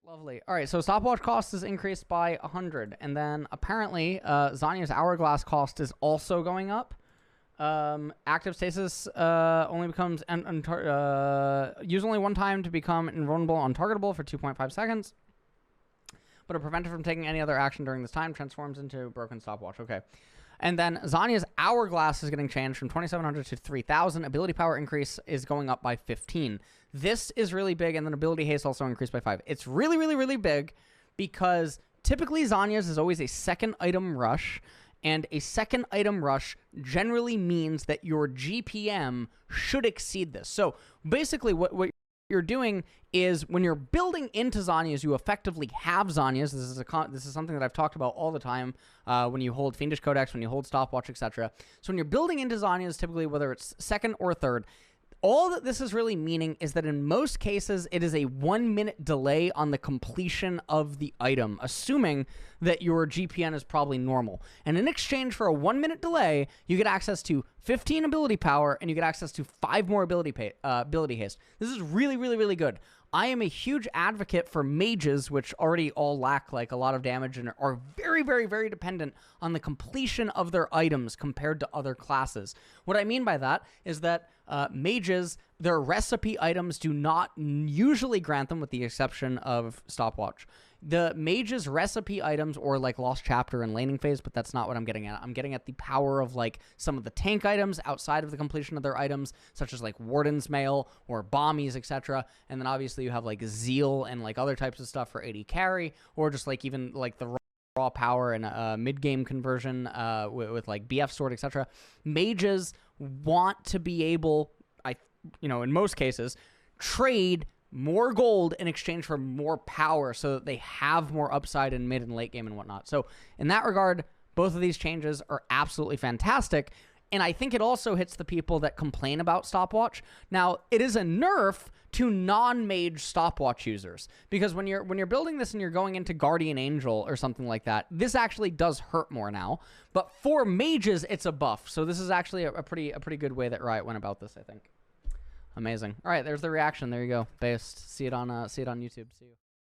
Lovely. All right, so stopwatch cost is increased by 100, and then apparently Zhonya's hourglass cost is also going up. Active stasis only becomes use only one time to become invulnerable, untargetable for 2.5 seconds, but are prevented from taking any other action during this time. Transforms into broken stopwatch. Okay. And then Zhonya's hourglass is getting changed from 2,700 to 3,000. Ability power increase is going up by 15. This is really big, and then ability haste also increased by 5. It's really, really, really big because typically Zhonya's is always a second item rush, and a second item rush generally means that your GPM should exceed this. So basically what you're doing is when you're building into Zhonya's, you effectively have Zhonya's. This is something that I've talked about all the time when you hold Fiendish Codex, when you hold Stopwatch, etc. So when you're building into Zhonya's, typically whether it's second or third, all that this is really meaning is that in most cases, it is a 1-minute delay on the completion of the item, assuming that your GPN is probably normal. And in exchange for a 1-minute delay, you get access to 15 ability power, and you get access to 5 more ability haste. This is really, really, really good. I am a huge advocate for mages, which already all lack like a lot of damage and are very, very, very dependent on the completion of their items compared to other classes. What I mean by that is that mages, their recipe items do not usually grant them, with the exception of Stopwatch. The mage's recipe items, or like Lost Chapter and Laning Phase, but that's not what I'm getting at. I'm getting at the power of like some of the tank items outside of the completion of their items, such as like Warden's Mail or Bommies, etc. And then obviously you have like Zeal and like other types of stuff for AD carry, or just like even like the raw power and mid-game conversion with like BF Sword, etc. Mages want to be able, in most cases, trade more gold in exchange for more power so that they have more upside in mid and late game and whatnot. So in that regard, both of these changes are absolutely fantastic. And I think it also hits the people that complain about Stopwatch. Now, it is a nerf to non-mage Stopwatch users, because when you're building this and you're going into Guardian Angel or something like that, this actually does hurt more now. But for mages, it's a buff. So this is actually a pretty good way that Riot went about this, I think. Amazing. All right, there's the reaction. There you go. Based. See it on YouTube. See you.